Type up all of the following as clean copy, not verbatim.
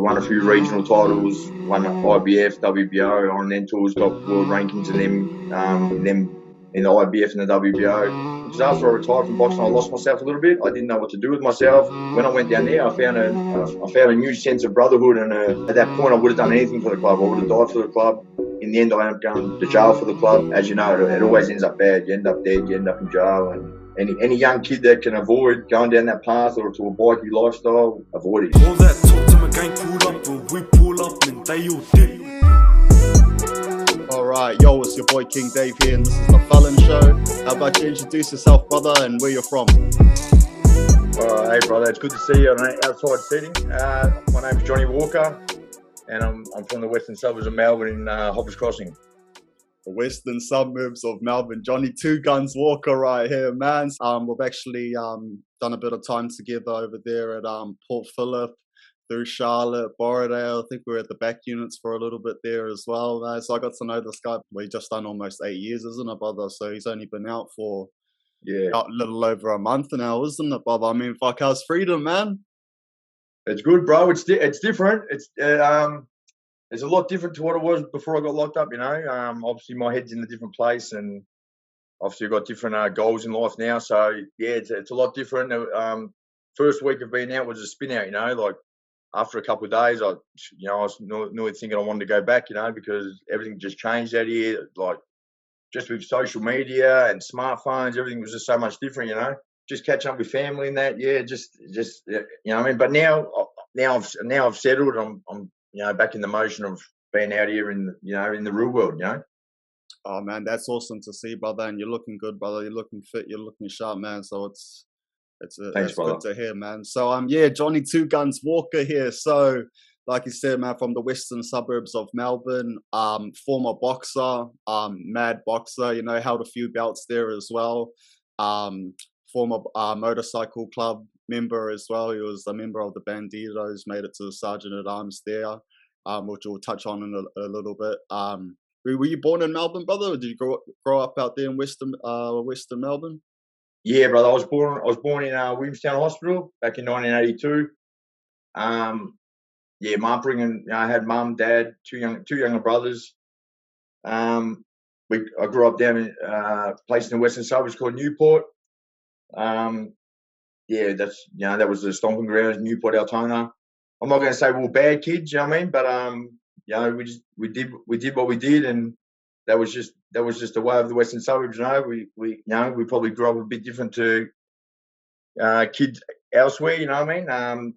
won a few regional titles, won IBF, WBO, on then tours, got world rankings in the IBF and the WBO. Because after I retired from boxing, I lost myself a little bit. I didn't know what to do with myself. When I went down there, I found a new sense of brotherhood, and at that point, I would have done anything for the club. I would have died for the club. In the end, I ended up going to jail for the club. As you know, it always ends up bad. You end up dead, you end up in jail, and any young kid that can avoid going down that path or to a bikey lifestyle, avoid it. All that talk to my gang pull up, when we pull up, and they all dip. Alright, yo, it's your boy King Dave here, and this is the Fallon Show. How about you introduce yourself, brother, and where you're from? Hey, brother, it's good to see you on an outside setting. My name's Johnny Walker, and I'm from the western suburbs of Melbourne in Hoppers Crossing. The western suburbs of Melbourne. Johnny Two Guns Walker right here, man. We've actually done a bit of time together over there at Port Phillip, through Charlotte, Borrowdale. I think we were at the back units for a little bit there as well, man. So I got to know this guy. We've just done almost 8 years, isn't it, brother? So he's only been out for a little over a month now, isn't it, brother? I mean, fuck, how's freedom, man? It's good, bro. It's different. It's a lot different to what it was before I got locked up, you know. Obviously, my head's in a different place, and obviously I've got different goals in life now. So, yeah, it's a lot different. First week of being out was a spin out, you know. Like, after a couple of days, I was nearly thinking I wanted to go back, you know, because everything just changed out here. Like, just with social media and smartphones, everything was just so much different, you know. Just catching up with family and that, just you know what I mean. But now I've settled. I'm back in the motion of being out here in the real world, you know. Oh man, that's awesome to see, brother. And you're looking good, brother. You're looking fit. You're looking sharp, man. So Thanks, good to hear, man. So Johnny Two Guns Walker here. So like you said, man, from the western suburbs of Melbourne, former boxer, mad boxer. You know, held a few belts there as well. Former motorcycle club member as well. He was a member of the Bandidos, made it to the Sgt-at-arms there, which we'll touch on in a little bit. Were you born in Melbourne, brother, or did you grow up out there in Western Melbourne? Yeah, brother. I was born in Williamstown Hospital back in 1982. My upbringing. I had mum, dad, two younger brothers. I grew up down in a place in the western suburbs called Newport. That was the stomping grounds, Newport, Altona. I'm not going to say we were bad kids, you know what I mean? But we did what we did, and that was just the way of the western suburbs. You know, we probably grew up a bit different to kids elsewhere. You know what I mean? A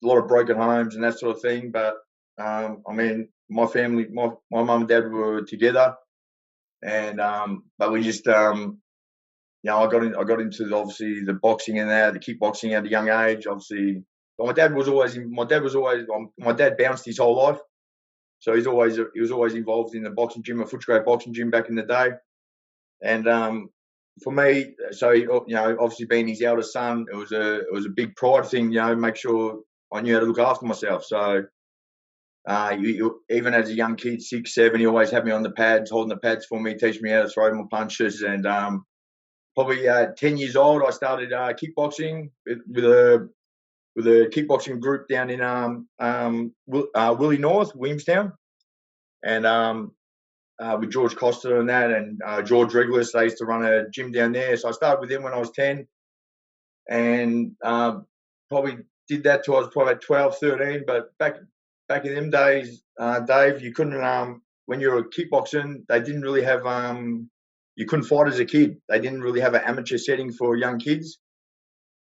lot of broken homes and that sort of thing. But I mean, my family, my mum and dad were together, and but we just I got into obviously the boxing and the kickboxing at a young age. Obviously, my dad bounced his whole life, so he was always involved in the boxing gym, a Footscray boxing gym back in the day. And for me, so obviously being his eldest son, it was a big pride thing. You know, make sure I knew how to look after myself. So even as a young kid, 6, 7, he always had me on the pads, holding the pads for me, teaching me how to throw my punches. And probably 10 years old, I started kickboxing with a kickboxing group down in Willie North, Williamstown, and with George Costa and that, and George Regulus. They used to run a gym down there. So I started with them when I was 10, and probably did that till I was probably 12, 13. But back in them days, Dave, you couldn't when you were kickboxing, they didn't really have you couldn't fight as a kid. They didn't really have an amateur setting for young kids.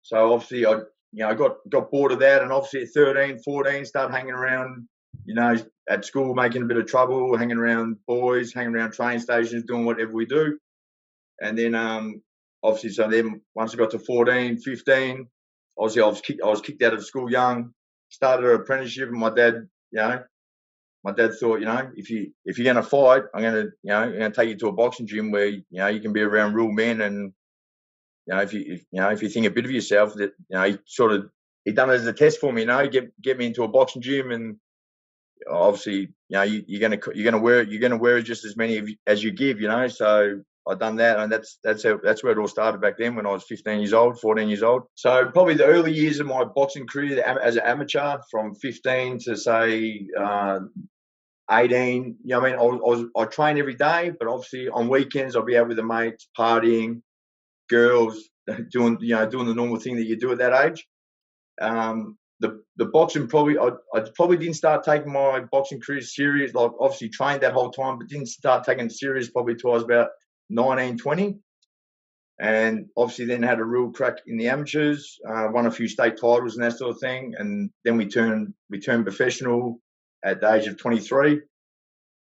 So obviously I got bored of that, and obviously at 13, 14, started hanging around, at school, making a bit of trouble, hanging around boys, hanging around train stations, doing whatever we do. And then obviously, so then once I got to 14, 15, obviously I was kicked out of school young, started an apprenticeship, and my dad thought, if you're going to fight, I'm going to take you to a boxing gym where, you can be around real men. And, if you think a bit of yourself, that, he done it as a test for me, get me into a boxing gym. And obviously, you're going to wear just as many as you give, So I done that, and that's where it all started back then when I was 15 years old, 14 years old. So probably the early years of my boxing career as an amateur, from 15 to say 18. You know, what I mean, I train every day, but obviously on weekends I'll be out with the mates, partying, girls, doing the normal thing that you do at that age. The boxing I probably didn't start taking my boxing career serious. Like obviously trained that whole time, but didn't start taking it serious probably till I was about 19, 20. And obviously then had a real crack in the amateurs, won a few state titles and that sort of thing. And then we turned professional at the age of 23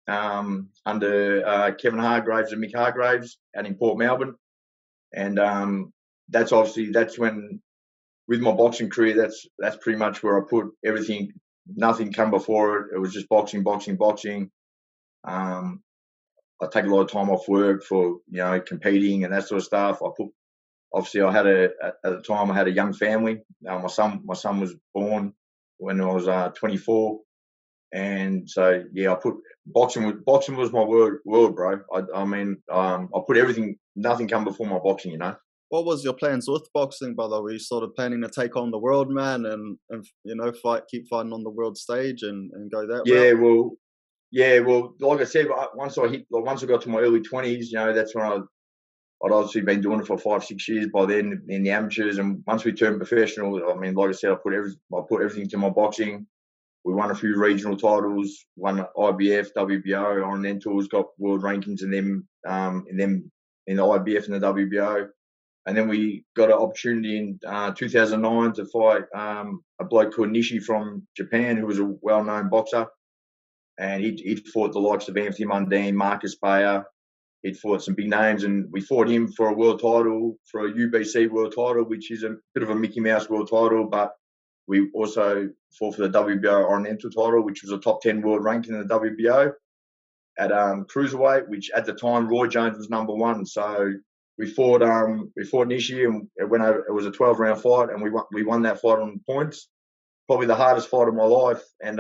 under Kevin Hargraves and Mick Hargraves out in Port Melbourne. And that's when, with my boxing career, that's pretty much where I put everything. Nothing come before it. It was just boxing. I take a lot of time off work for competing and that sort of stuff. At the time I had a young family. My son was born when I was 24, and so I put boxing was my world, bro. I put everything. Nothing come before my boxing, What was your plans with boxing, brother? Were you sort of planning to take on the world, man, and keep fighting on the world stage and go that route? Well, like I said, once I got to my early 20s, that's when I'd obviously been doing it for 5-6 years by then in the amateurs. And once we turned professional, like I said, I put everything to my boxing. We won a few regional titles, won IBF, WBO, Orientals, got world rankings in the IBF and the WBO. And then we got an opportunity in 2009 to fight a bloke called Nishi from Japan, who was a well-known boxer. And he'd fought the likes of Anthony Mundine, Marcus Bayer. He'd fought some big names, and we fought him for a world title, for a UBC world title, which is a bit of a Mickey Mouse world title. But we also fought for the WBO Oriental title, which was a top 10 world ranking in the WBO at cruiserweight, which at the time Roy Jones was number one. So we fought Nishi, and it was a 12-round fight, and we won that fight on points. Probably the hardest fight of my life, and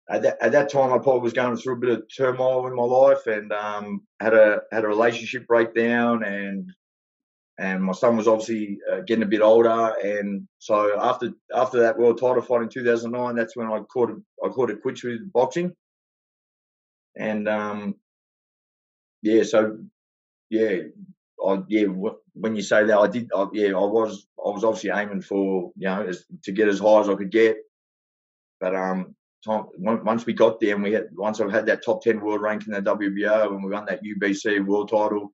at that time, I probably was going through a bit of turmoil in my life, and had a relationship breakdown, and my son was obviously getting a bit older, and so after that world title fight in 2009, that's when I called it quits with boxing, and when you say that, I was obviously aiming for to get as high as I could get, but once we got there, and once I've had that top 10 world rank in the WBO, and we won that UBC world title,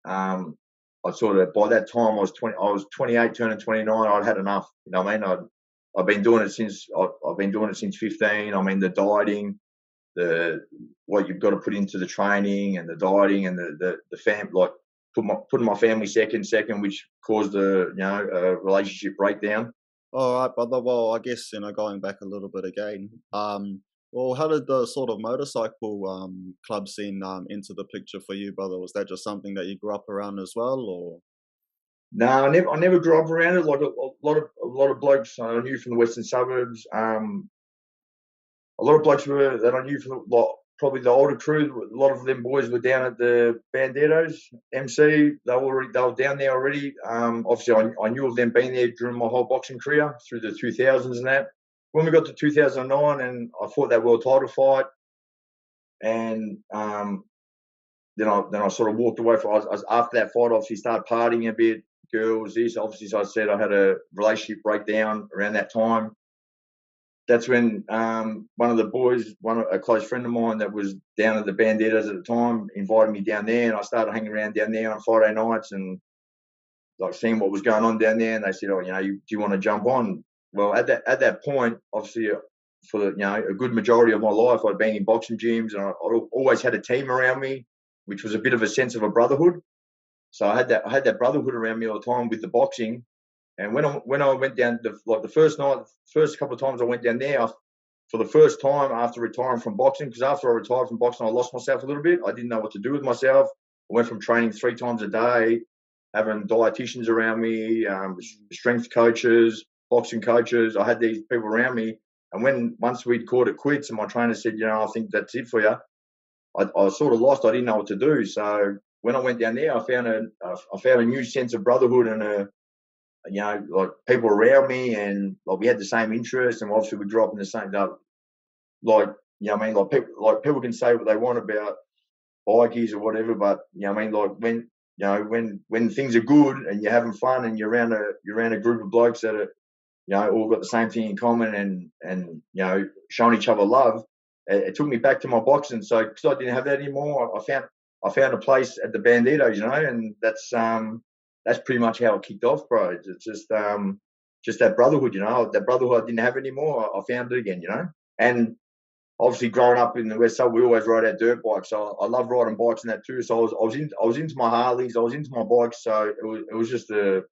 I sort of, by that time I was 28, turning 29. I'd had enough. I've been doing it since 15. The dieting, what you've got to put into the training and the dieting and the putting my family second, which caused a relationship breakdown. All right, brother. Well, I guess, going back a little bit again, well, how did the sort of motorcycle club scene enter the picture for you, brother? Was that just something that you grew up around as well, or? No, I never grew up around it. Like a lot of blokes I knew from the western suburbs. A lot of blokes that I knew from probably the older crew. A lot of them boys were down at the Banditos MC. They were down there already. Obviously, I knew of them being there during my whole boxing career through the 2000s and that. When we got to 2009, and I fought that world title fight, and then I sort of walked away from. After that fight, obviously started partying a bit, girls. Obviously, as I said, I had a relationship breakdown around that time. That's when one of the boys, a close friend of mine that was down at the Bandidos at the time, invited me down there, and I started hanging around down there on Friday nights and like seeing what was going on down there. And they said, "Oh, do you want to jump on?" Well, at that point, obviously, for a good majority of my life, I'd been in boxing gyms, and I always had a team around me, which was a bit of a sense of a brotherhood. So I had that brotherhood around me all the time with the boxing. And when I went down, the first couple of times I went down there, for the first time after retiring from boxing, because after I retired from boxing, I lost myself a little bit. I didn't know what to do with myself. I went from training 3 times a day, having dietitians around me, strength coaches, boxing coaches. I had these people around me. And once we'd called it quits, and my trainer said, I think that's it for you. I sort of lost. I didn't know what to do. So when I went down there, I found a new sense of brotherhood and like people around me, and like we had the same interests, and obviously we grew up in the same. Like I mean, like people can say what they want about bikies or whatever, but I mean, like when things are good and you're having fun and you're around a group of blokes that are all got the same thing in common and showing each other love, it took me back to my boxing. So because I didn't have that anymore, I found a place at the Banditos, and that's pretty much how it kicked off, bro. It's just that brotherhood, that brotherhood I didn't have anymore. I found it again, and obviously growing up in the West Side, we always rode our dirt bikes. So I love riding bikes and that too. So I was into my Harleys, I was into my bikes. So it was just a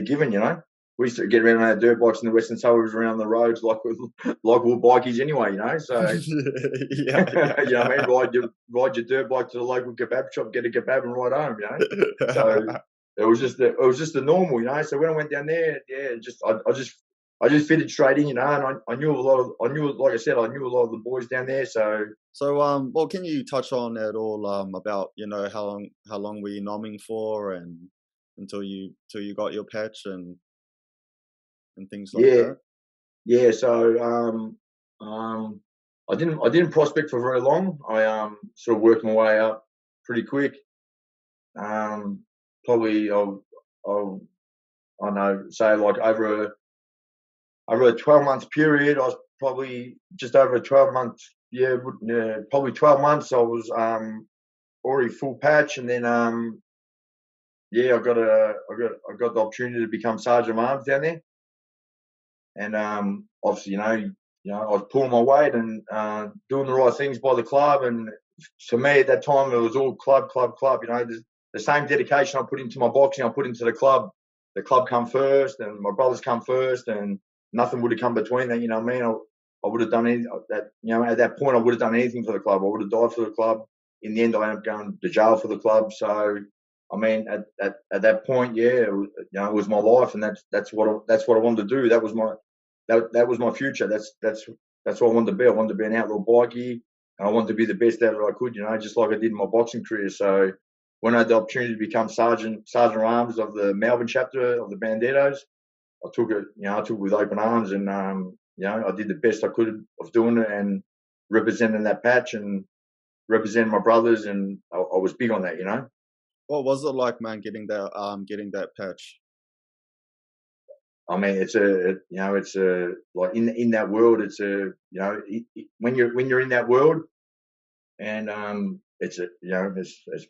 given, We used to get around on our dirt bikes in the Western Suburbs around the roads like we were bikies anyway, So Yeah. you know what I mean? Ride your dirt bike to the local kebab shop, get a kebab and ride home, So it was just the normal, So when I went down there, I just fitted straight in, and I knew like I said, I knew a lot of the boys down there. So well, can you touch on at all about how long were you nomming for, and until you got your patch and things like that? Yeah. So I didn't prospect for very long. I sort of worked my way up pretty quick. Probably I'll I don't know, say like over a 12-month period, I was probably just over a 12-month, probably 12 months. I was already full patch, and then I got the opportunity to become Sgt-at-arms down there, and obviously I was pulling my weight and doing the right things by the club, and to me at that time it was all club. The same dedication I put into my boxing, I put into the club. The club come first, and my brothers come first, and nothing would have come between that. You know what I mean? I would have done anything that. At that point, I would have done anything for the club. I would have died for the club. In the end, I ended up going to jail for the club. So, I mean, at that point, it was my life, and that's what I wanted to do. That was my future. That's what I wanted to be. I wanted to be an outlaw bikie, and I wanted to be the best at it I could. Just like I did in my boxing career. So when I had the opportunity to become Sgt-at-arms of the Melbourne chapter of the Banditos, I took it. I took it with open arms, and I did the best I could of doing it and representing that patch and representing my brothers, and I was big on that. What was it like, man, getting that patch? I mean, it's like in that world, it's when you're in that world, and it's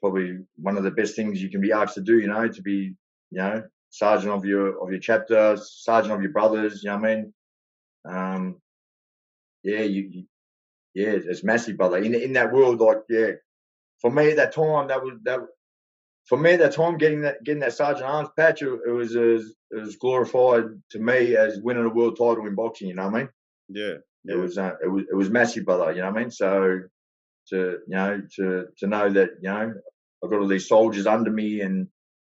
probably one of the best things you can be asked to do, to be, sergeant of your chapter, sergeant of your brothers, you know what I mean? It's massive, brother. In that world, like, for me at that time, getting that Sgt-at-arms patch, it was as glorified to me as winning a world title in boxing. You know what I mean? Yeah. It was massive, brother. You know what I mean? So to know that I've got all these soldiers under me, and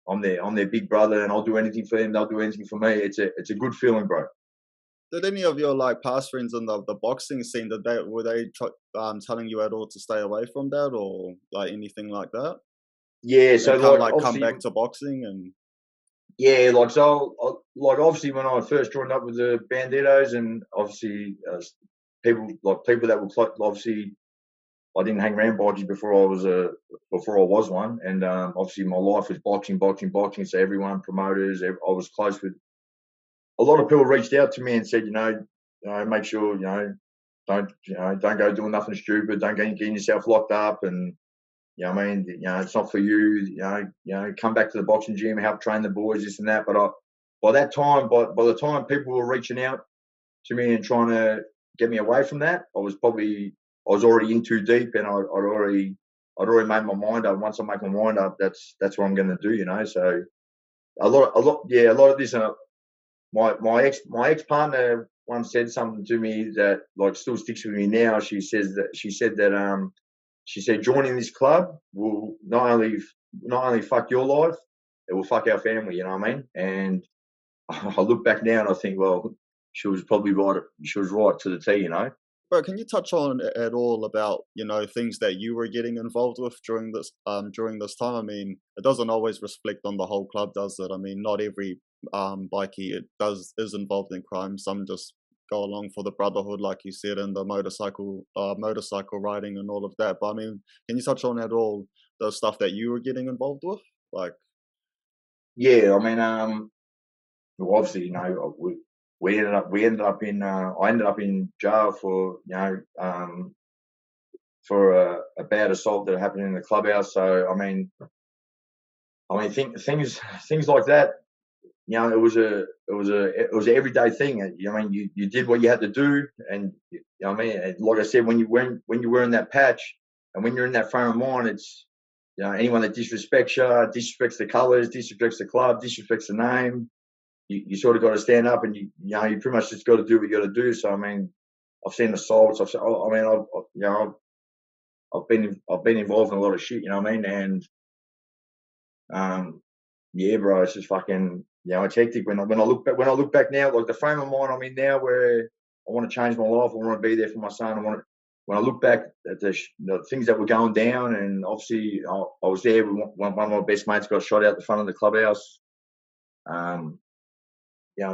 I'm their big brother, and I'll do anything for them. They'll do anything for me. It's a good feeling, bro. Did any of your past friends in the boxing scene, were they telling you at all to stay away from that, or anything like that? Yeah, so come back to boxing and. Yeah, obviously when I first joined up with the Banditos, and obviously people that were obviously, I didn't hang around bikies before I was one, and obviously my life was boxing. So everyone, promoters, I was close with. A lot of people reached out to me and said, make sure don't go doing nothing stupid, don't get yourself locked up, and I mean, it's not for you. Come back to the boxing gym, help train the boys, this and that. But by the time people were reaching out to me and trying to get me away from that, I was already in too deep, and I'd already made my mind up. Once I make my mind up, that's what I'm going to do. So a lot of this. My ex partner once said something to me that still sticks with me now. She said joining this club will not only fuck your life, it will fuck our family. You know what I mean? And I look back now and I think, well, she was probably right. She was right to the T. Bro, can you touch on at all about, things that you were getting involved with during this time? I mean, it doesn't always reflect on the whole club, does it? I mean, not every bikie is involved in crime. Some just go along for the brotherhood, like you said, and the motorcycle riding and all of that. But I mean, can you touch on at all the stuff that you were getting involved with? Like, Yeah, I mean, well, obviously, we ended up in I ended up in jail for for a bad assault that happened in the clubhouse. So things like that. It was an everyday thing. You did what you had to do, and and like I said, when you were in that patch, and when you're in that frame of mind, it's anyone that disrespects you, disrespects the colours, disrespects the club, disrespects the name. You sort of got to stand up, and you pretty much just got to do what you got to do. So I've seen assaults. I've been involved in a lot of shit. You know what I mean? And yeah, bro, it's just fucking, it's hectic. When I look back now, like the frame of mind I'm in now, where I want to change my life, I want to be there for my son. When I look back at the things that were going down, and obviously I was there. One of my best mates got shot out the front of the clubhouse. Yeah,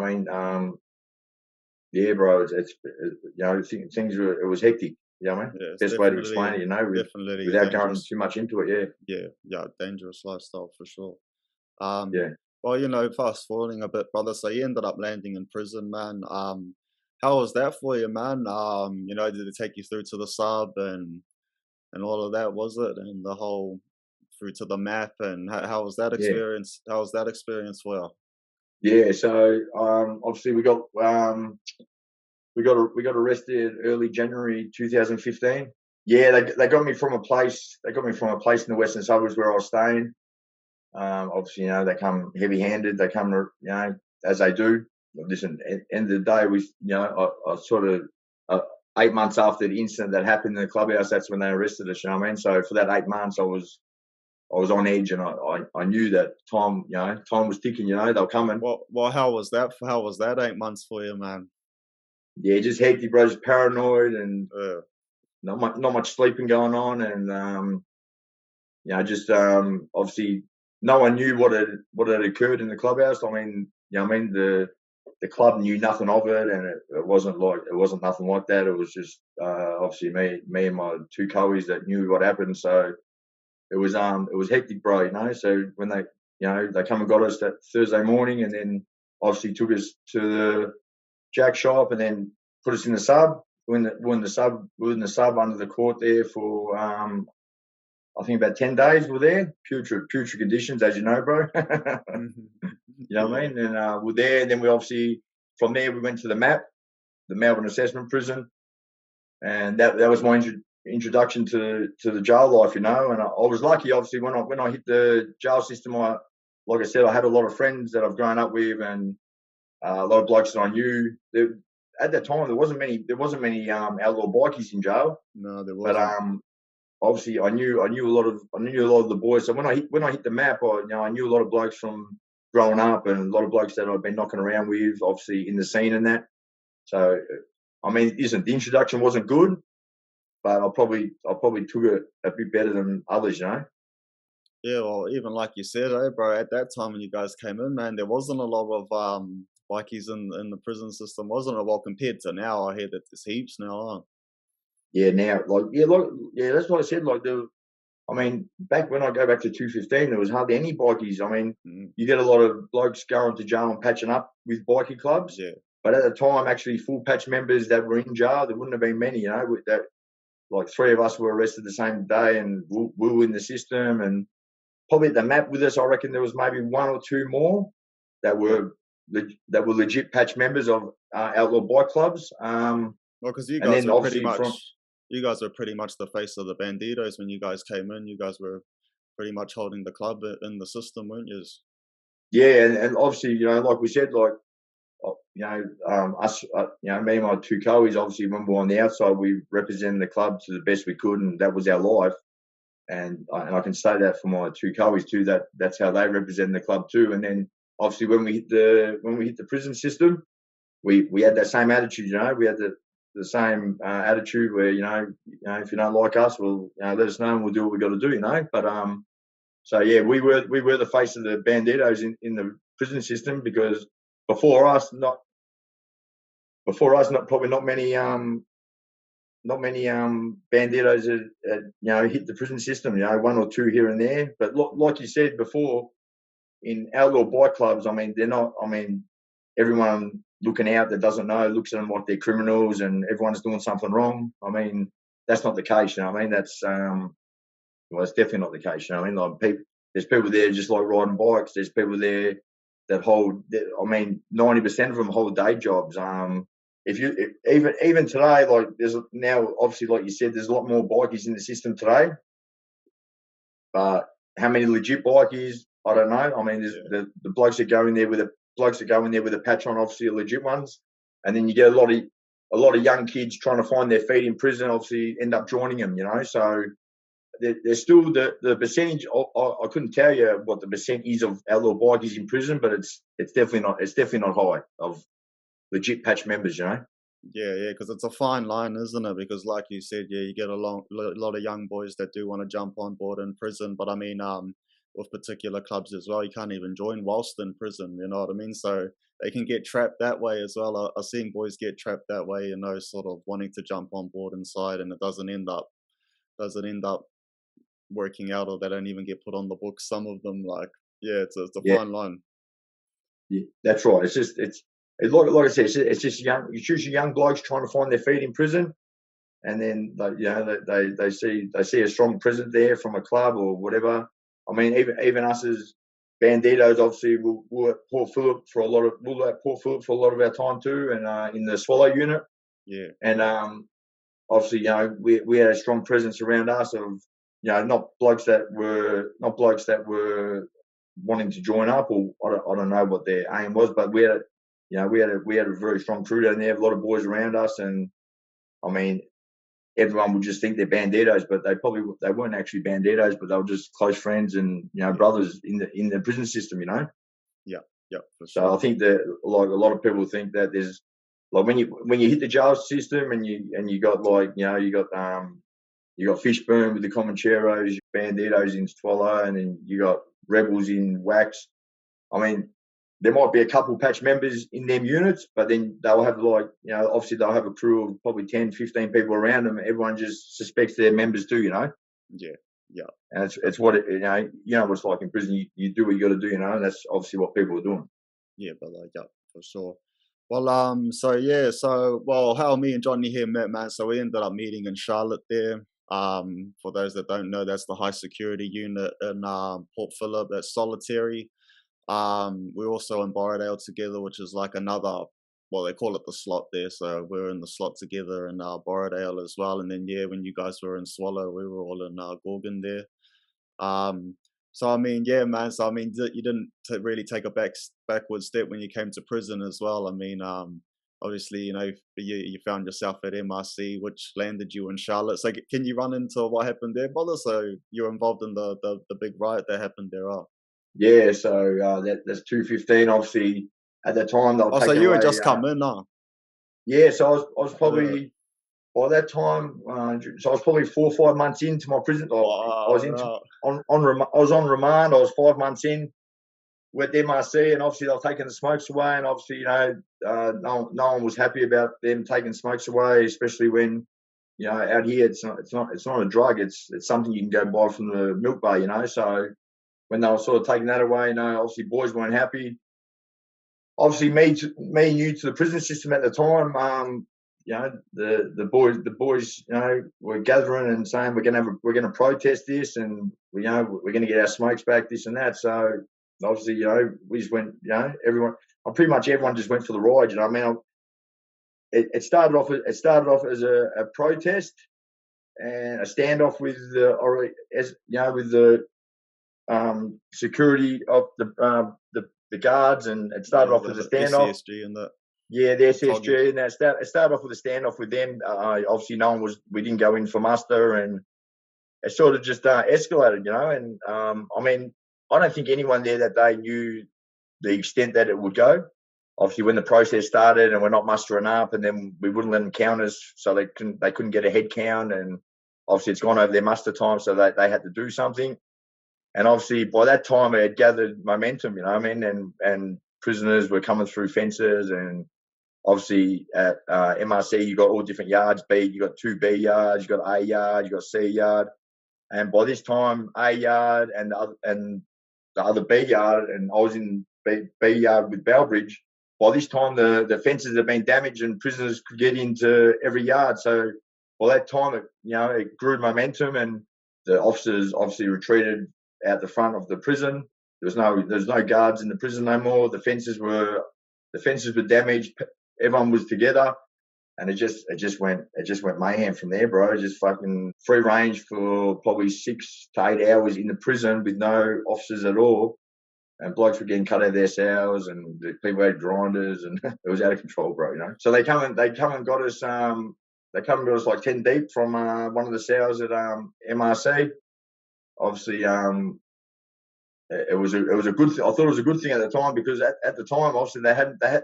yeah, bro, things were, it was hectic. You know what I mean? yeah, it's Best way to explain it, definitely a without going dangerous, too much into it. yeah, dangerous lifestyle for sure. Um, Yeah. well, fast forwarding a bit, brother. So you ended up landing in prison, man. How was that for you, man? Did it take you through to the sub and all of that? Was it and the whole through to the map? And how was that Yeah. experience? How was that experience for you? Yeah. So obviously we got arrested early January 2015. Yeah, they got me from a place. They got me from a place in the western suburbs where I was staying. Obviously, they come heavy-handed. They come, as they do. Listen, at the end of the day, I sort of 8 months after the incident that happened in the clubhouse, that's when they arrested us. You know what I mean? So for that 8 months, I was on edge, and I knew that time was ticking. They were coming. Well, how was that? How was that 8 months for you, man? Yeah, just hectic, bro. Just paranoid, and Uh, not much sleeping going on, and just obviously no one knew what had occurred in the clubhouse. The club knew nothing of it, and it wasn't nothing like that. It was just obviously me and my two cowies that knew what happened. So it was hectic, bro. So when they come and got us that Thursday morning, and then obviously took us to the jack shop, and then put us in the sub. We were in the sub under the court there for I think about 10 days we're there, putrid conditions, as you know, bro. mhm. You know what I mean? And we're there, and then we obviously, from there, we went to the Melbourne Assessment Prison, and that was my introduction to the jail life, And I was lucky, obviously, when I hit the jail system. Like I said, I had a lot of friends that I've grown up with, and a lot of blokes that I knew. At that time, there wasn't many outlaw bikies in jail, No, there but wasn't. obviously I knew a lot of the boys. So when I hit the map, I knew a lot of blokes from growing up, and a lot of blokes that I've been knocking around with, obviously in the scene and that. So the introduction wasn't good, but I probably took it a bit better than others. Yeah, well, even like you said, bro, at that time when you guys came in, man, there wasn't a lot of bikies in the prison system, wasn't it? Well, compared to now, I hear that there's heaps now. Huh? Yeah, now that's what I said. Back when I go back to 215, there was hardly any bikies. You get a lot of blokes going to jail and patching up with bikie clubs. Yeah. But at the time, actually, full patch members that were in jail, there wouldn't have been many. That like three of us were arrested the same day, and we were in the system. And probably at the map with us, I reckon there was maybe one or two more that were legit patch members of outlaw bike clubs. Well, because you guys were pretty much the face of the Bandidos when you guys came in. You guys were pretty much holding the club in the system, weren't you? Yeah, and obviously, like we said, us, me and my two cowies, obviously, when we were on the outside, we represented the club to the best we could, and that was our life. And I can say that for my two cowies too. That's how they represent the club too. And then obviously when we hit the prison system, we had that same attitude. We had attitude where if you don't like us, well, let us know and we'll do what we got to do, But so yeah, we were the face of the Bandidos in the prison system, because before us, probably not many Bandidos had hit the prison system. One or two here and there. But like you said before, in outlaw bike clubs, they're not. Everyone looking out that doesn't know looks at them like they're criminals and everyone's doing something wrong. That's not the case. That's it's definitely not the case. There's people there just like riding bikes. There's people there that hold. 90% of them hold day jobs. Even today, like there's now obviously, like you said, there's a lot more bikies in the system today. But how many legit bikies? I don't know. There's the blokes that go in there with a patch on, obviously are legit ones, and then you get a lot of young kids trying to find their feet in prison. Obviously, end up joining them. So there's still the percentage. I couldn't tell you what the percent is of outlaw bikies in prison, but it's definitely not high of legit patch members. Yeah, because it's a fine line, isn't it? Because like you said, you get a lot of young boys that do want to jump on board in prison, but with particular clubs as well, you can't even join whilst in prison, you know what I mean? So they can get trapped that way as well. I've seen boys get trapped that way, sort of wanting to jump on board inside, and it doesn't end up working out, or they don't even get put on the books. Some of them, it's a fine line. Yeah, that's right. It's like I said, it's just young. You choose your young blokes trying to find their feet in prison, and then they see a strong presence there from a club or whatever. Even us as Bandidos, obviously, we're at Port Phillip for a lot of our time too, and in the Swallow unit. Yeah. And obviously, we had a strong presence around us of not blokes that were wanting to join up, or I don't know what their aim was, but we had a very strong crew down there, a lot of boys around us, and everyone would just think they're Banditos, but they weren't actually Banditos, but they were just close friends and brothers in the prison system. Yeah, for so sure. I think that a lot of people think that there's when you hit the jail system and you got you got Fishburne with the Comancheros, Banditos in Swallow, and then you got Rebels in Wax. There might be a couple patch members in them units, but then they'll have obviously they'll have a crew of probably 10, 15 people around them. Everyone just suspects they're members too, Yeah. And it's what what it's like in prison. You do what you got to do, and that's obviously what people are doing. Yeah, but for sure. Well, how me and Johnny here met, man. So we ended up meeting in Charlotte there. For those that don't know, that's the high security unit in Port Phillip. That's solitary. We're also in Borrowdale together, which is like another, they call it the slot there. So we're in the slot together in Borrowdale as well. And then, when you guys were in Swallow, we were all in Gorgon there. So, man. So, you didn't really take a backward step when you came to prison as well. Obviously, you found yourself at MRC, which landed you in Charlotte. So can you run into what happened there, brother? So you're involved in the big riot that happened there. Yeah, so that's 215. Obviously, at the time they were taking so you away, had just come in, huh? Yeah, so I was probably by that time. So I was probably 4 or 5 months into my prison. I was on remand. I was 5 months in with MRC, and obviously they were taking the smokes away, and obviously no one was happy about them taking smokes away, especially when out here it's not a drug. It's something you can go buy from the milk bar. So when they were sort of taking that away, obviously boys weren't happy. Obviously, me new to the prison system at the time, the boys, were gathering and saying we're going to protest this, and we're going to get our smokes back, this and that. So obviously, we just went, pretty much everyone just went for the ride. It started off as a protest and a standoff with the security of the guards, and it started off with a standoff. SCSG and that. Yeah, the SSG, and it started off with a standoff with them. Obviously, we didn't go in for muster, and it sort of just escalated, And I don't think anyone there that day knew the extent that it would go. obviously when the process started and we're not mustering up, and then we wouldn't let them count us, so they couldn't get a head count, and obviously it's gone over their muster time, so they had to do something. And obviously by that time it had gathered momentum, you know what I mean, and prisoners were coming through fences, and obviously at MRC you got all different yards. You got 2B yards, you got A yard, you got C yard, and by this time A yard and the other B yard, and I was in B yard with Bellbridge. By this time, the fences had been damaged and prisoners could get into every yard. So by that time, it grew momentum, and the officers obviously retreated out the front of the prison. There's no guards in the prison no more. The fences were damaged. Everyone was together, and it just went mayhem from there, bro. Just fucking free range for probably 6 to 8 hours in the prison with no officers at all. And blokes were getting cut out of their cells, and the people had grinders, and it was out of control, bro. You know. So they come and got us. They come and got us like 10 deep from one of the cells at MRC. Obviously, it was a good. I thought it was a good thing at the time, because at the time, obviously they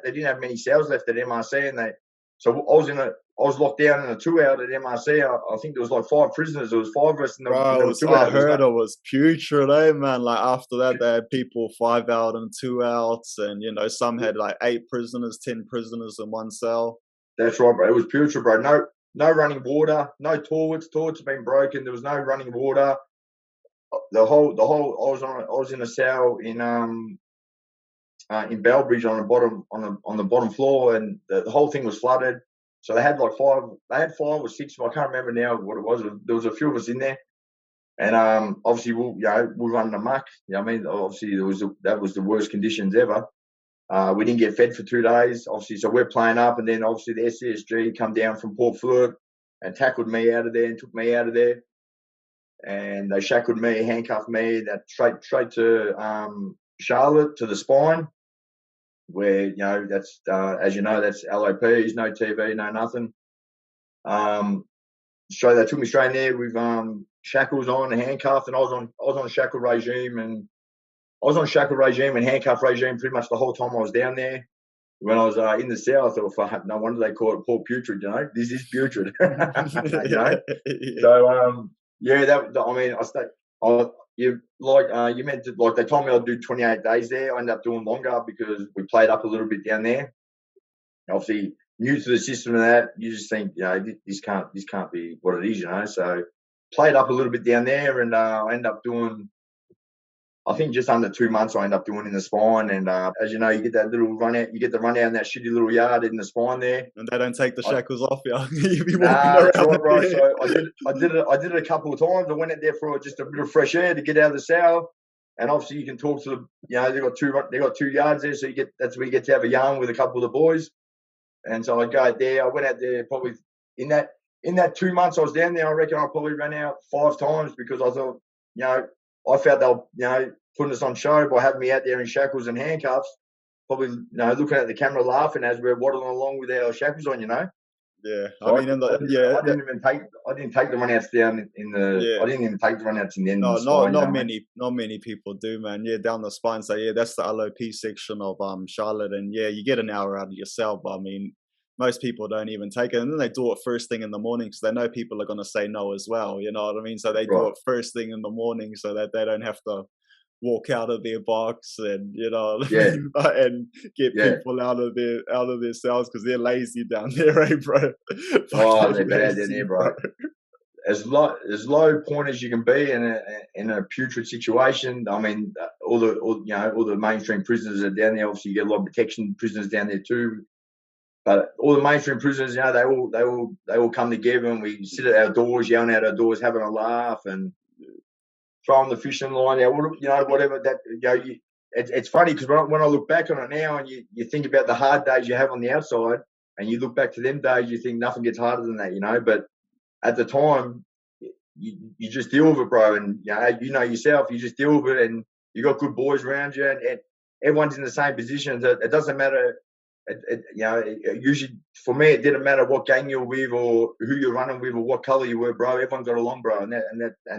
didn't have many cells left at MRC, and so I was locked down in a 2-out at MRC. I think there was like 5 prisoners. There was 5 of us in the 2-out. I heard it was putrid, man. Like after that, they had people 5-out and 2-outs, and some had like 8 prisoners, 10 prisoners in one cell. That's right, bro. It was putrid, bro. No running water, no toilets. Toilets have been broken. There was no running water. The whole. I was in a cell in Bellbridge on the bottom floor, and the whole thing was flooded. So they had like 5. They had 5 or 6. I can't remember now what it was. There was a few of us in there, and obviously we running amok. You know what I mean? Obviously that was the worst conditions ever. We didn't get fed for 2 days. Obviously, so we're playing up, and then obviously the SCSG come down from Port Phillip and tackled me out of there and took me out of there, and they shackled me, handcuffed me, that straight to Charlotte, to the spine, where that's as you know, that's LOPs, no TV, no nothing. So they took me straight in there with shackles on and handcuffed, and I was on a shackle regime, and handcuff regime pretty much the whole time I was down there. When I was in the cell, I thought, fuck, no wonder they call it Port Putrid. This is putrid. Yeah. So I stayed. You meant to, like, they told me I'd do 28 days there. I ended up doing longer because we played up a little bit down there. Obviously, new to the system and that, you just think, this can't be what it is, So played up a little bit down there, and I ended up doing, I think, just under 2 months. I ended up doing in the spine, and as you know, you get that little run out. You get the run out in that shitty little yard in the spine there, and they don't take the shackles off you. You be walking around. That's right, bro. there. So I did it a couple of times. I went out there for just a bit of fresh air to get out of the cell, and obviously you can talk to they got 2 yards there, so that's where you get to have a yarn with a couple of the boys. And so I'd go out there. I went out there probably in that 2 months I was down there. I reckon I probably ran out 5 times, because I thought, I felt they were, putting us on show by having me out there in shackles and handcuffs, probably, looking at the camera laughing as we're waddling along with our shackles on, Yeah, so I didn't take the runouts down in the. Yeah. I didn't even take the runouts in the end. Not many people do, man. Yeah, down the spine. So yeah, that's the LOP section of Charlotte, and yeah, you get an hour out of your cell, but I mean, most people don't even take it, and then they do it first thing in the morning because they know people are going to say no as well. You know what I mean? So they do it first thing in the morning so that they don't have to walk out of their box and and get people out of their cells because they're lazy down there, eh, bro? Oh, they're bad down there, bro. As low point as you can be in a putrid situation. I mean, all the mainstream prisoners are down there. Obviously, you get a lot of protection prisoners down there too. But all the mainstream prisoners, they all come together, and we sit at our doors, yelling out our doors, having a laugh, and throwing the fishing line out, whatever that. It's funny because when I look back on it now, and you think about the hard days you have on the outside, and you look back to them days, you think nothing gets harder than that, But at the time, you just deal with it, bro, and yourself, you just deal with it, and you got good boys around you, and everyone's in the same position. It doesn't matter. Usually for me, it didn't matter what gang you're with or who you're running with or what color you were, bro. Everyone got along, bro, and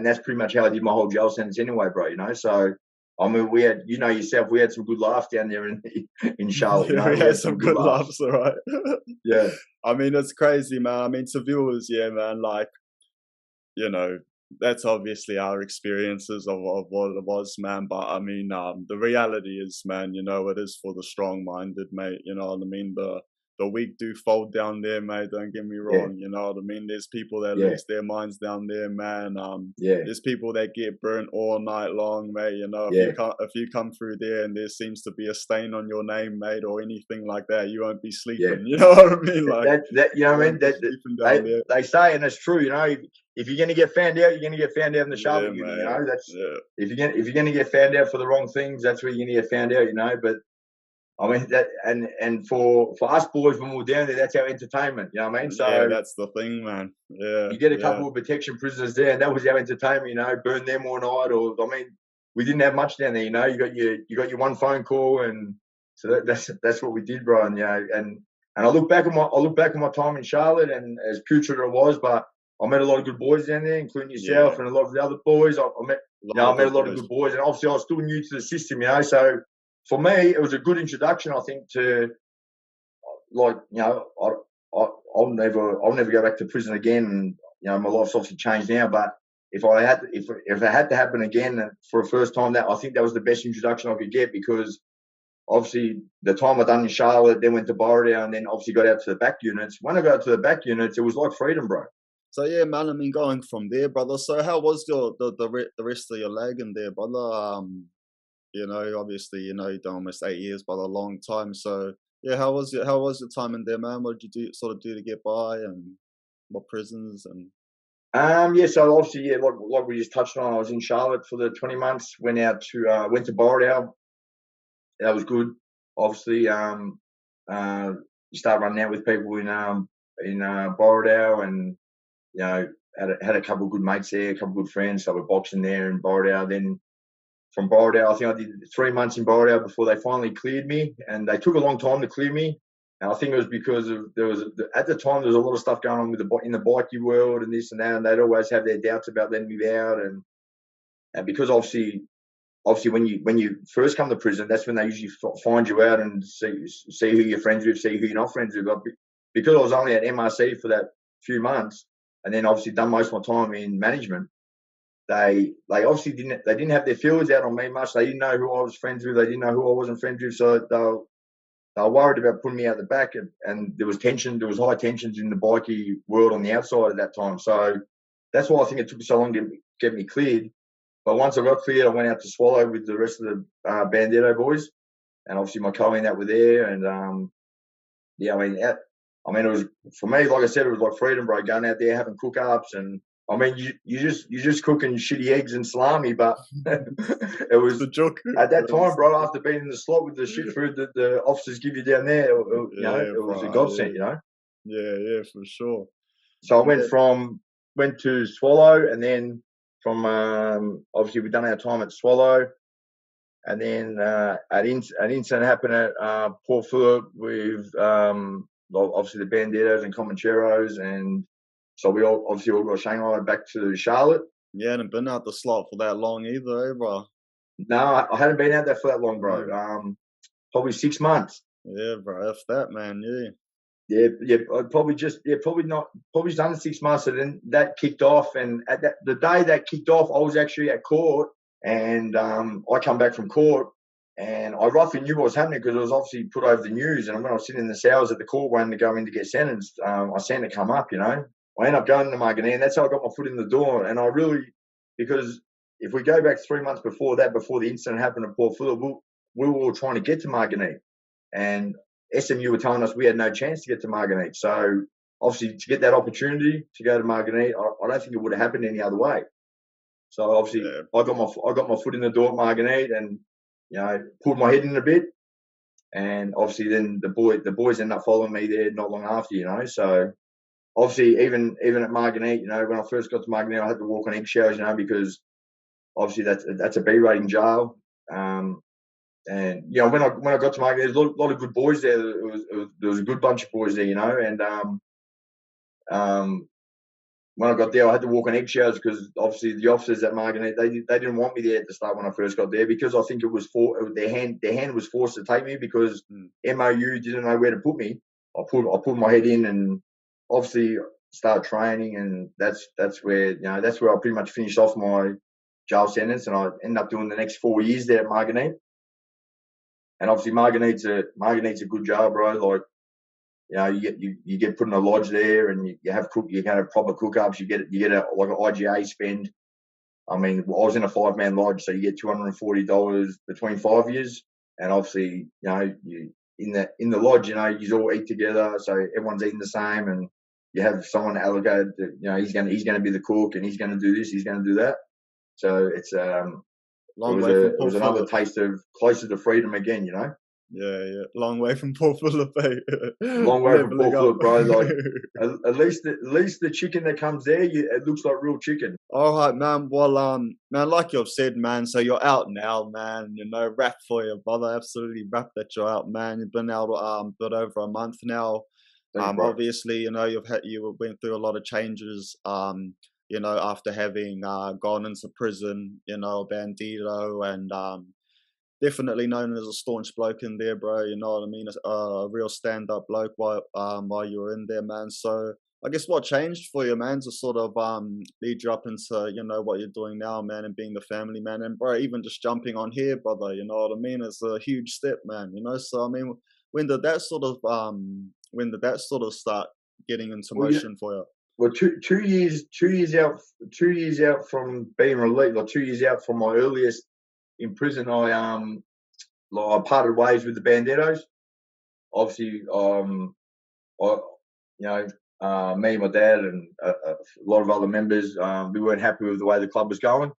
that's pretty much how I did my whole jail sentence anyway, bro. So I mean, we had, you know yourself, we had some good laughs down there in Charlotte. You Yeah, know, we had some good laughs. laughs, all right. Yeah, I mean, it's crazy, man. I mean, to viewers, yeah, man, like, you know, that's obviously our experiences of what it was, man. But I mean, the reality is, man, you know, it is for the strong-minded, mate. You know what I mean? The weak do fold down there, mate. Don't get me yeah, wrong. You know what I mean? There's people that yeah, lose their minds down there, man. yeah, There's people that get burnt all night long, mate. You know, yeah, if you come through there and there seems to be a stain on your name, mate, or anything like that, you won't be yeah. sleeping. You know what I mean? Like, That you know you what I won't mean? be That, sleeping down there. they say, and it's true. You know, if you're going to get found out, you're going to get found out in the Yeah, Charlotte uni. You mate. know, that's Yeah. if you're going to get found out for the wrong things, that's where you're going to get found out. You know, but I mean that, and for us boys when we're down there, that's our entertainment. You know what I mean? Yeah, So that's the thing, man. Yeah, you get a yeah. couple of protection prisoners there, and that was our entertainment. You know, burn them all night, or I mean, we didn't have much down there. You know, you got your one phone call, and so that's what we did, bro. And you know, and I look back at my time in Charlotte, and as putrid it was, but I met a lot of good boys down there, including yourself Yeah, and a lot of the other boys. I met, a you lot know, I of met a good lot of boys. good boys, and obviously I was still new to the system, you know. So for me, it was a good introduction, I think, to like, you know, I'll never go back to prison again. And you know, my life's obviously changed now. But if it had to happen again for a first time, that I think that was the best introduction I could get, because obviously the time I done in Charlotte, then went to Borrowdale, and then obviously got out to the back units. When I got out to the back units, it was like freedom, bro. So yeah, man. I mean, going from there, brother. So how was the rest of your leg in there, brother? You know, obviously, you know, you've done almost 8 years, but a long time. So yeah, how was your time in there, man? What did you do to get by, and what prisons and Yeah, so obviously, yeah, like we just touched on, I was in Charlotte for the 20 months. Went to Borrowdale. That was good. Obviously, uh, you start running out with people in Borrowdale, and you know, had a couple of good mates there, a couple of good friends. So we're boxing there in Borrowdale. Then from Borrowdale, I think I did 3 months in Borrowdale before they finally cleared me, and they took a long time to clear me. And I think it was because at the time there was a lot of stuff going on in the bikie world and this and that, and they'd always have their doubts about letting me out, and because obviously when you first come to prison, that's when they usually find you out and see who you're friends with, see who you're not friends with. But because I was only at MRC for that few months, and then obviously done most of my time in management, they obviously didn't have their feelers out on me much. They didn't know who I was friends with. They didn't know who I wasn't friends with. So they were worried about putting me out the back, and there was tension. There was high tensions in the bikie world on the outside at that time. So that's why I think it took so long to get me cleared. But once I got cleared, I went out to Swallow with the rest of the Bandito boys, and obviously my co-in that were there. And yeah, I mean, it was, for me, like I said, it was like freedom, bro. Going out there having cook-ups, and I mean, you're just cooking shitty eggs and salami, but it was the joke at that time, bro. After being in the slot with the shit food that the officers give you down there, you know, Yeah, it was a bro. godsend, you know. Yeah, for sure. So I Yeah, went to Swallow, and then from obviously we've done our time at Swallow, and then an incident happened at Port Phillip with obviously the Bandidos and Comancheros, and so we all got Shanghai back to Charlotte. you hadn't been out the slot for that long either, eh, bro? No, I hadn't been out there for that long, bro. Probably 6 months. Yeah, bro. F that, man. Yeah. Yeah, probably just under 6 months, and then that kicked off. And the day that kicked off, I was actually at court, and I come back from court, and I roughly knew what was happening because it was obviously put over the news. And when I was sitting in the cells at the court waiting to go in to get sentenced, I seen it come up. You know, I ended up going to Marganine, and that's how I got my foot in the door. And I really, because if we go back 3 months before that, before the incident happened at Port Phillip, we were all trying to get to Marganine, and SMU were telling us we had no chance to get to Marganite. So obviously to get that opportunity to go to Marganite, I don't think it would have happened any other way. So obviously I got my foot in the door at Marganite, and you know, pulled my head in a bit, and obviously then the boys ended up following me there not long after, you know. So obviously even at Marganite, you know, when I first got to Marganite, I had to walk on eggshells, you know, because obviously that's a B rating jail. And you know, when I got to Margaret, there's a lot of good boys there. There was a good bunch of boys there, you know. And when I got there, I had to walk on eggshells because obviously the officers at Margaret, they didn't want me there at the start when I first got there, because I think it was their hand was forced to take me because MOU didn't know where to put me. I put my head in and obviously started training, and that's where that's where I pretty much finished off my jail sentence, and I ended up doing the next 4 years there at Margaret. And obviously Margaret's a good jail, bro. Like, you get put in a lodge there, and you can have proper cook-ups. You get like an IGA spend. I mean, I was in a 5-man lodge, so you get $240 between 5 years, and obviously, you in the lodge, you all eat together, so everyone's eating the same, and you have someone allocated that, he's gonna be the cook, and he's gonna do this, he's gonna do that. So it's it was another taste of closer to freedom again, Yeah, long way from Port Phillip. Long way from Port Phillip, bro. Like, at least the chicken that comes there, it looks like real chicken. All right, man. Well, man, like you've said, man. So you're out now, man. Rap for you, brother. Absolutely rap that you're out, man. You've been out bit over a month now. Obviously, you went through a lot of changes. After having gone into prison, a bandito, and definitely known as a staunch bloke in there, bro. You know what I mean? A real stand-up bloke while you were in there, man. So I guess what changed for you, man, to sort of lead you up into what you're doing now, man, and being the family man, and bro, even just jumping on here, brother. You know what I mean? It's a huge step, man. So I mean, when did that sort of start getting into motion for you? Well, two years out from being released, or 2 years out from my earliest in prison, I parted ways with the Banditos. Obviously, me and my dad and a lot of other members, we weren't happy with the way the club was going.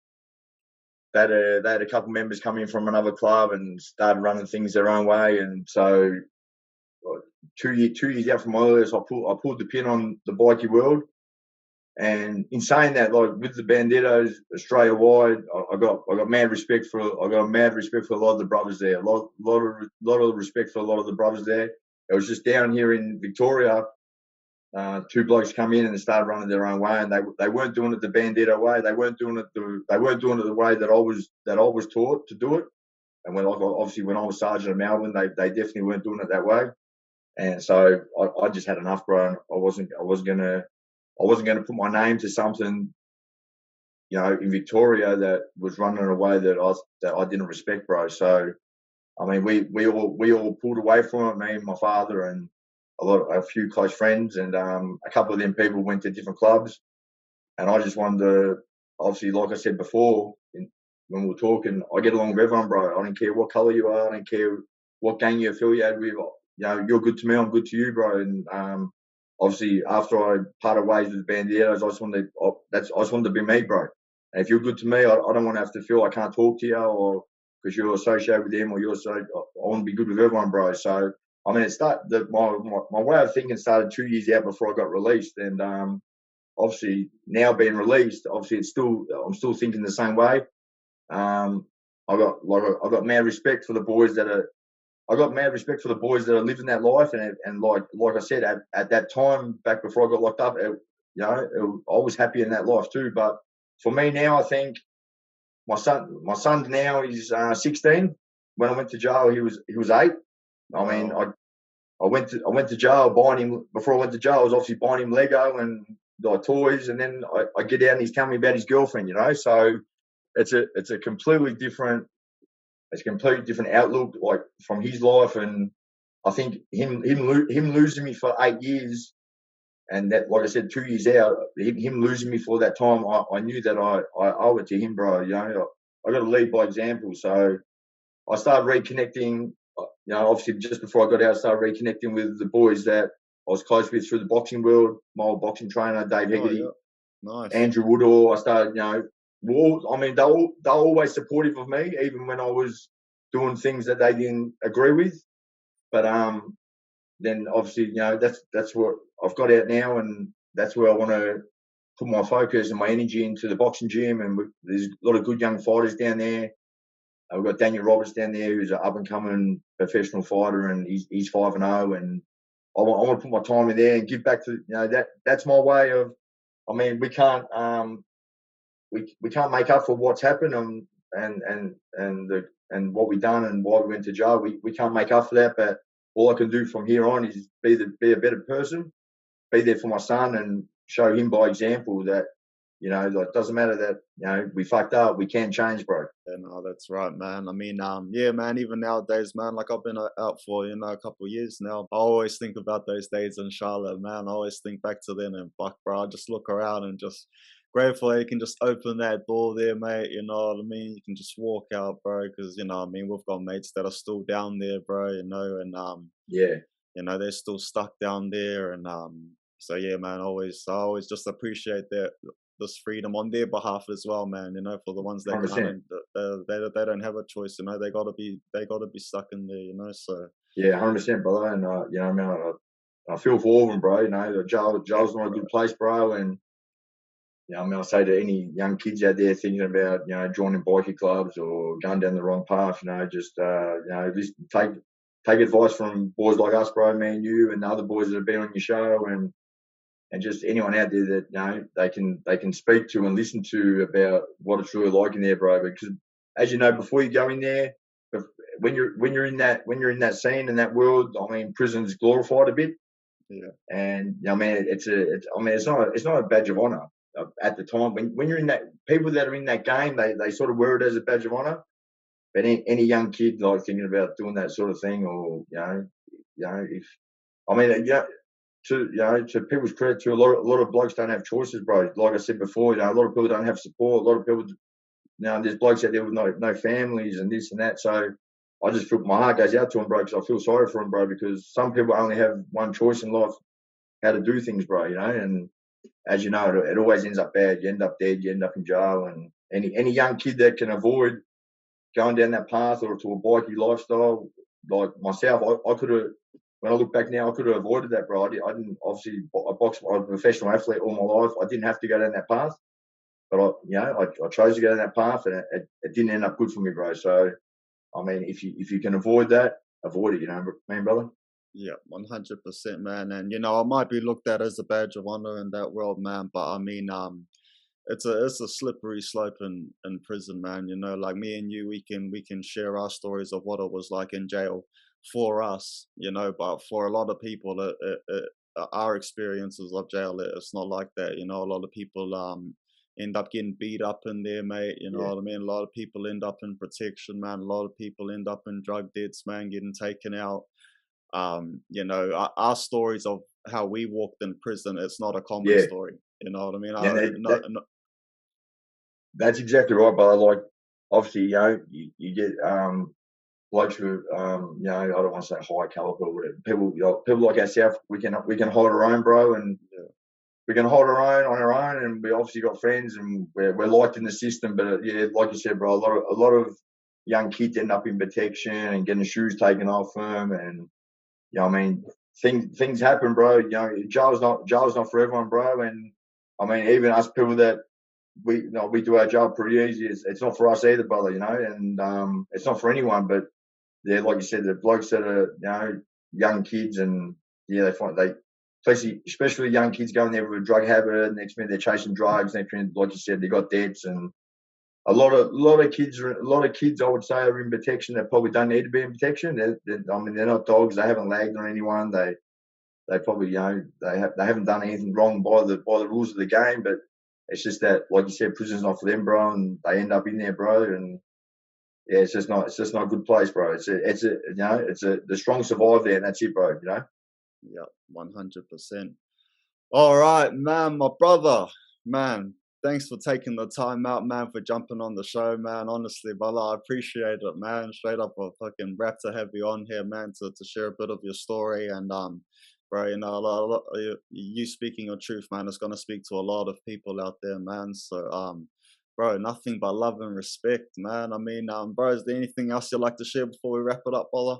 They had a couple of members come in from another club and started running things their own way, and so 2 years out from my earliest, I pulled the pin on the bikie world. And in saying that, like with the Banditos Australia wide, I got mad respect for a lot of the brothers there. A lot of respect for a lot of the brothers there. It was just down here in Victoria, two blokes come in and they started running their own way, and they weren't doing it the Bandito way. They weren't doing it the way that I was taught to do it. And when I was sergeant of Melbourne, they definitely weren't doing it that way. And so I just had enough, bro. And I wasn't gonna put my name to something, in Victoria that was running in a way that I didn't respect, bro. So, I mean, we all pulled away from it. Me and my father and a few close friends, and a couple of them people went to different clubs. And I just wanted to, obviously, like I said before, when we were talking, I get along with everyone, bro. I don't care what colour you are. I don't care what gang you're affiliated with. You're good to me. I'm good to you, bro. And obviously, after I parted ways with the Banditos, I just wanted to be me, bro. And if you're good to me, I don't want to have to feel I can't talk to you, or because you're associated with them, or I want to be good with everyone, bro. So, I mean, my way of thinking started 2 years out before I got released, and obviously now being released, obviously I'm still thinking the same way. I got mad respect for the boys that are. I got mad respect for the boys that are living that life, and like I said, at that time back before I got locked up, I was happy in that life too. But for me now, I think my son now is 16. When I went to jail, he was 8. I mean, I went to jail buying him. Before I went to jail, I was obviously buying him Lego and toys, and then I get out and he's telling me about his girlfriend. So it's a completely different. It's a completely different outlook, like from his life, and I think him losing me for 8 years, and that, like I said, 2 years out, him losing me for that time, I knew that I owe it to him, bro. I got to lead by example. So I started reconnecting. Obviously, just before I got out, I started reconnecting with the boys that I was close with through the boxing world. My old boxing trainer, Dave Hegarty, Nice. Andrew Woodall. I started, I mean, they're always supportive of me, even when I was doing things that they didn't agree with. But then obviously, that's what I've got out now, and that's where I want to put my focus and my energy into the boxing gym. And there's a lot of good young fighters down there. We've got Daniel Roberts down there, who's an up-and-coming professional fighter, and he's 5-0. And I want to put my time in there and give back to, that's my way of I mean, we can't make up for what's happened and what we done and why we went to jail. We can't make up for that. But all I can do from here on is be a better person, be there for my son, and show him by example that like, it doesn't matter that we fucked up. We can change, bro. Yeah, no, that's right, man. I mean, yeah, man, even nowadays, man, like I've been out for, a couple of years now. I always think about those days in Charlotte, man. I always think back to then and fuck, bro, I just look around and just grateful you can just open that door there, mate. You know what I mean? You can just walk out, bro, because, I mean, we've got mates that are still down there, bro, and, Yeah. they're still stuck down there. And, so yeah, man, I always just appreciate this freedom on their behalf as well, man. For the ones that 100%. they don't have a choice. They gotta be stuck in there. So Yeah, 100%, brother. And I mean, I feel for all of them, bro. The jail's not a good place, bro. And I mean, I say to any young kids out there thinking about joining bikie clubs or going down the wrong path, just just take advice from boys like us, bro, me and you, and the other boys that have been on your show, and just anyone out there that they can speak to and listen to about what it's really like in there, bro. Because as you know, before you go in there, when you're in that scene in that world, I mean, prison's glorified a bit. yeah, And I mean, it's not a badge of honor at the time. When you're in that, people that are in that game, they sort of wear it as a badge of honor. But any young kid like thinking about doing that sort of thing, or if I mean, to people's credit, to a lot of blokes don't have choices, bro. Like I said before, a lot of people don't have support. A lot of people, there's blokes out there with no families and this and that. So I just feel my heart goes out to them, bro, because I feel sorry for them, bro, because some people only have one choice in life, how to do things, bro, and as you know, it always ends up bad. You end up dead, you end up in jail, and any young kid that can avoid going down that path or to a bikie lifestyle, like myself, I could have, when I look back now, I could have avoided that, bro. I didn't obviously, I boxed, I'm a professional athlete all my life. I didn't have to go down that path, but I chose to go down that path, and it didn't end up good for me, bro. So, I mean, if you can avoid that, avoid it, man, brother. yeah, 100%, man. And I might be looked at as a badge of honor in that world, man. But I mean, it's a slippery slope in prison, man. Like me and you, we can share our stories of what it was like in jail for us, but for a lot of people, our experiences of jail, it's not like that. A lot of people end up getting beat up in there, mate. You know Yeah. what I mean? A lot of people end up in protection, man. A lot of people end up in drug debts, man, getting taken out. Our stories of how we walked in prison, it's not a common Yeah. story. You know what I mean? Yeah, that's exactly right, brother. Like, obviously, you get blokes who, I don't want to say high caliber, but people like ourselves, we can hold our own, bro, and Yeah. we can hold our own on our own, and we obviously got friends, and we're liked in the system. But yeah, like you said, bro, a lot of young kids end up in protection and getting shoes taken off them, and I mean, things happen, bro. Jail's not for everyone, bro. And I mean, even us people that we do our job pretty easy. It's not for us either, brother. And it's not for anyone. But yeah, like you said, the blokes that are young kids, and yeah, especially young kids going there with a drug habit. Next minute they're chasing drugs. Next minute, like you said, they got debts, and a lot of kids I would say are in protection that probably don't need to be in protection. I mean, they're not dogs. They haven't lagged on anyone. They probably they haven't done anything wrong by the rules of the game. But it's just that, like you said, prison's not for them, bro, and they end up in there, bro. And yeah, it's just not a good place, bro. The strong survive there, and that's it, bro. Yeah, 100%. All right, man, my brother, man. Thanks for taking the time out, man, for jumping on the show, man. Honestly, brother, I appreciate it, man. Straight up, a fucking rap to have you on here, man, to share a bit of your story. And bro, you speaking your truth, man, is gonna speak to a lot of people out there, man. So bro, nothing but love and respect, man. I mean, bro, is there anything else you'd like to share before we wrap it up, brother?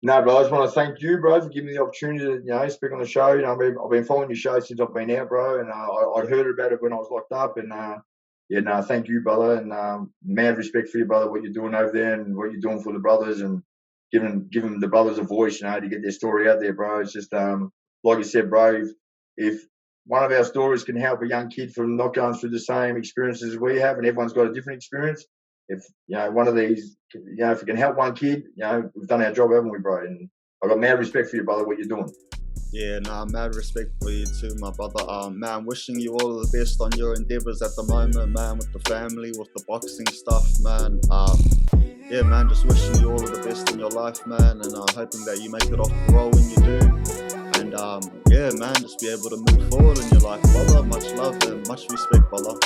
No, bro, I just want to thank you, bro, for giving me the opportunity to, speak on the show. I've been following your show since I've been out, bro, and I'd heard about it when I was locked up, and yeah, no, thank you, brother, and mad respect for you, brother, what you're doing over there and what you're doing for the brothers, and giving the brothers a voice, to get their story out there, bro. It's just like you said, bro, if one of our stories can help a young kid from not going through the same experiences we have, and everyone's got a different experience. If one of these, if it can help one kid, we've done our job, haven't we, bro? And I've got mad respect for you, brother, what you're doing. Yeah, mad respect for you too, my brother. Man, wishing you all the best on your endeavors at the moment, man, with the family, with the boxing stuff, man. Yeah, man, just wishing you all of the best in your life, man, and hoping that you make it off parole when you do. And yeah, man, just be able to move forward in your life, brother. Much love and much respect, brother.